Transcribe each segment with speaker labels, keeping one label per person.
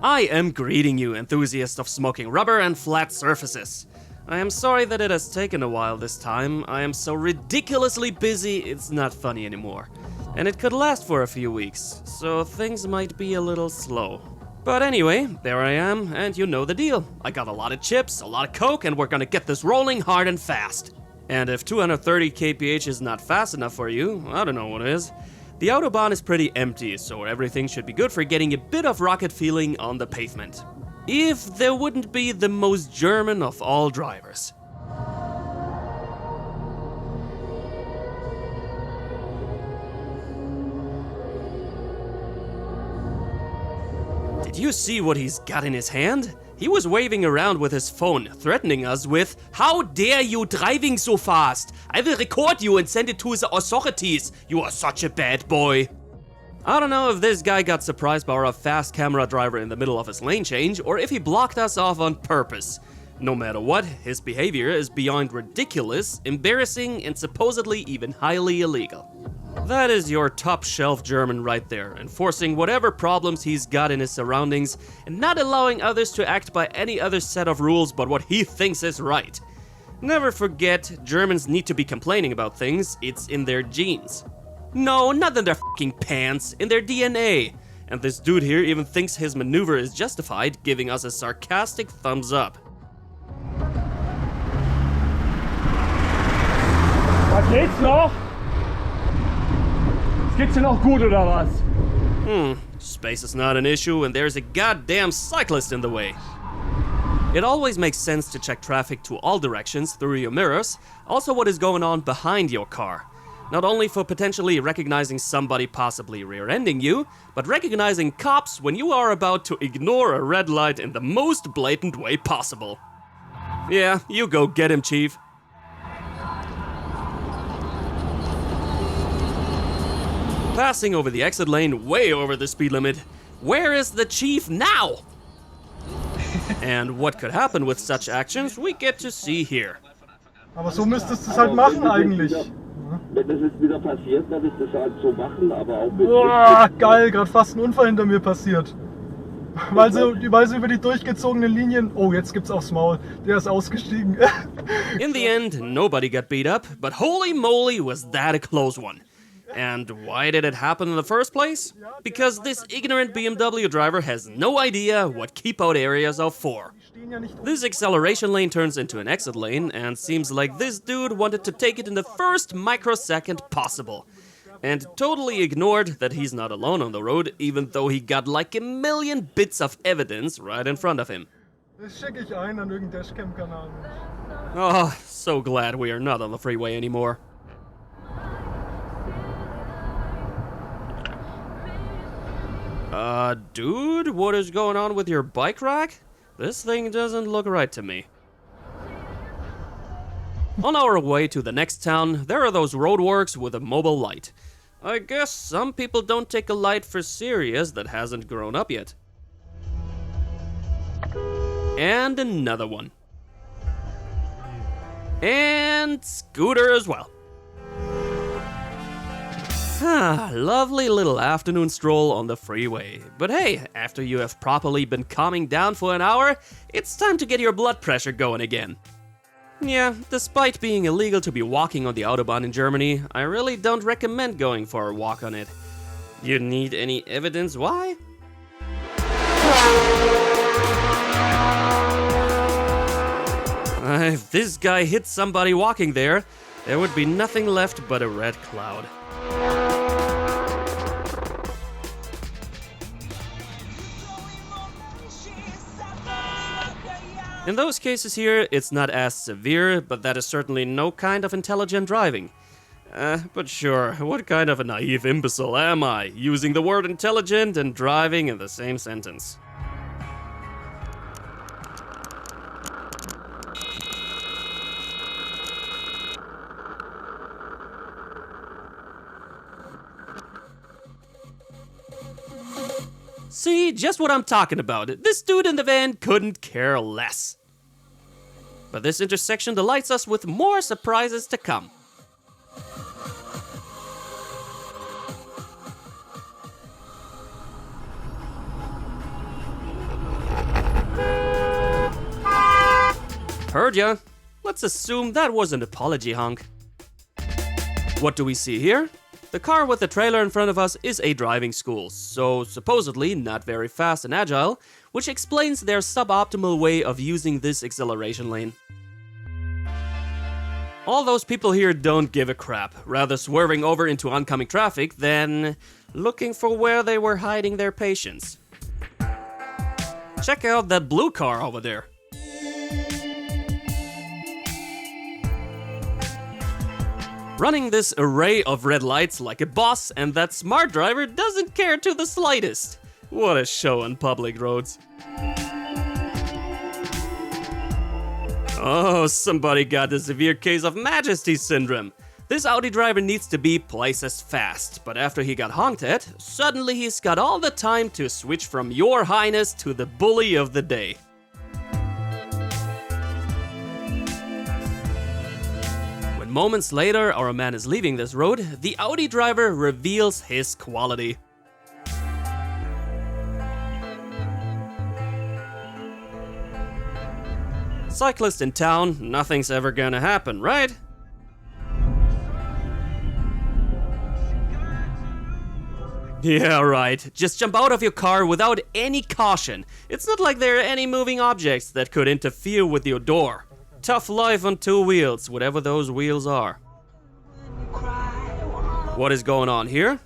Speaker 1: I am greeting you, enthusiasts of smoking rubber and flat surfaces. I am sorry that it has taken a while this time. I am so ridiculously busy, it's not funny anymore. And it could last for a few weeks, so things might be a little slow. But anyway, there I am, and you know the deal. I got a lot of chips, a lot of coke, and we're gonna get this rolling hard and fast. And if 230 kph is not fast enough for you, I don't know what is. The Autobahn is pretty empty, so everything should be good for getting a bit of rocket feeling on the pavement. If there wouldn't be the most German of all drivers. Did you see what he's got in his hand? He was waving around with his phone, threatening us with, "How dare you driving so fast? I will record you and send it to the authorities. You are such a bad boy." I don't know if this guy got surprised by our fast camera driver in the middle of his lane change, or if he blocked us off on purpose. No matter what, his behavior is beyond ridiculous, embarrassing, and supposedly even highly illegal. That is your top-shelf German right there, enforcing whatever problems he's got in his surroundings and not allowing others to act by any other set of rules but what he thinks is right. Never forget, Germans need to be complaining about things, it's in their genes. No, not in their fucking pants, in their DNA. And this dude here even thinks his maneuver is justified, giving us a sarcastic thumbs up.
Speaker 2: Was geht's noch? Geht's dir noch gut oder was?
Speaker 1: Space is not an issue and there's a goddamn cyclist in the way. It always makes sense to check traffic to all directions through your mirrors, also what is going on behind your car. Not only for potentially recognizing somebody possibly rear-ending you, but recognizing cops when you are about to ignore a red light in the most blatant way possible. Yeah, you go get him, Chief. Passing over the exit lane way over the speed limit. Where is the chief now? And what could happen with such actions, we get to see here.
Speaker 3: Aber so müsstest du es halt machen eigentlich.
Speaker 4: Wenn das jetzt wieder passiert, dann ist das halt so machen, aber auch mit...
Speaker 3: Boah, geil, gerade fast ein Unfall hinter mir passiert. Weil sie über die durchgezogenen Linien... Oh, jetzt gibt's aufs Maul. Der ist ausgestiegen.
Speaker 1: In the end, nobody got beat up, but holy moly was that a close one. And why did it happen in the first place? Because this ignorant BMW driver has no idea what keep-out areas are for. This acceleration lane turns into an exit lane, and seems like this dude wanted to take it in the first microsecond possible. And totally ignored that he's not alone on the road, even though he got like a million bits of evidence right in front of him.
Speaker 3: Das schicke ich ein an irgendeinen Dashcam-Kanal.
Speaker 1: Oh, so glad we are not on the freeway anymore. Dude, what is going on with your bike rack? This thing doesn't look right to me. On our way to the next town, there are those roadworks with a mobile light. I guess some people don't take a light for serious that hasn't grown up yet. And another one. And scooter as well. Lovely little afternoon stroll on the freeway. But hey, after you have properly been calming down for an hour, it's time to get your blood pressure going again. Yeah, despite being illegal to be walking on the Autobahn in Germany, I really don't recommend going for a walk on it. You need any evidence why? If this guy hit somebody walking there, there would be nothing left but a red cloud. In those cases here, it's not as severe, but that is certainly no kind of intelligent driving. But sure, what kind of a naive imbecile am I, using the word intelligent and driving in the same sentence? See, just what I'm talking about. This dude in the van couldn't care less. But this intersection delights us with more surprises to come. heard ya. Let's assume that was an apology honk. What do we see here? The car with the trailer in front of us is a driving school, so supposedly not very fast and agile, which explains their suboptimal way of using this acceleration lane. All those people here don't give a crap, rather swerving over into oncoming traffic than looking for where they were hiding their patience. Check out that blue car over there. Running this array of red lights like a boss, and that smart driver doesn't care to the slightest. What a show on public roads. Oh, somebody got a severe case of Majesty syndrome. This Audi driver needs to be places fast, but after he got honked at, suddenly he's got all the time to switch from Your Highness to the bully of the day. When moments later our man is leaving this road, the Audi driver reveals his quality. Cyclist in town, nothing's ever gonna happen, right? Yeah, right. Just jump out of your car without any caution. It's not like there are any moving objects that could interfere with your door. Tough life on two wheels, whatever those wheels are. What is going on here?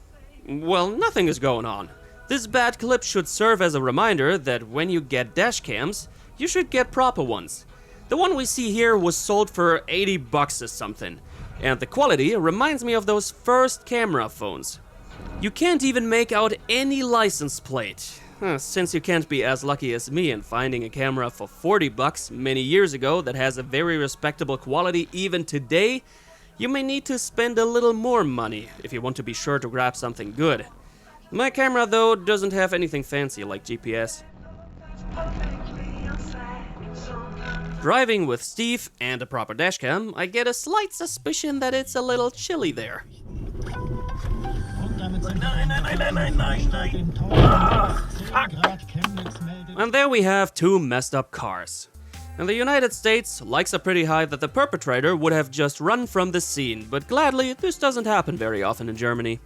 Speaker 1: Well, nothing is going on. This bad clip should serve as a reminder that when you get dash cams, you should get proper ones. The one we see here was sold for $80 or something, and the quality reminds me of those first camera phones. You can't even make out any license plate. Since you can't be as lucky as me in finding a camera for $40 many years ago that has a very respectable quality even today, you may need to spend a little more money if you want to be sure to grab something good. My camera though doesn't have anything fancy like GPS. Driving with Steve and a proper dashcam, I get a slight suspicion that it's a little chilly there. And there we have two messed up cars. In the United States, likes are pretty high that the perpetrator would have just run from the scene, but gladly, this doesn't happen very often in Germany.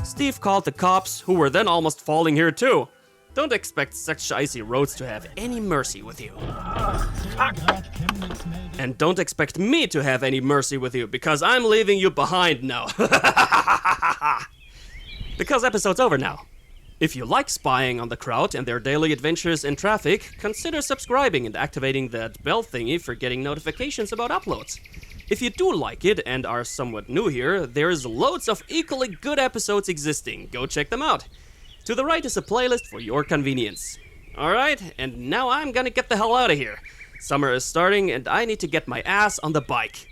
Speaker 1: Steve called the cops, who were then almost falling here too. Don't expect such icy roads to have any mercy with you. And don't expect me to have any mercy with you, because I'm leaving you behind now. Because episode's over now. If you like spying on the Kraut and their daily adventures in traffic, consider subscribing and activating that bell thingy for getting notifications about uploads. If you do like it and are somewhat new here, there's loads of equally good episodes existing. Go check them out. To the right is a playlist for your convenience. Alright, and now I'm gonna get the hell out of here. Summer is starting and I need to get my ass on the bike.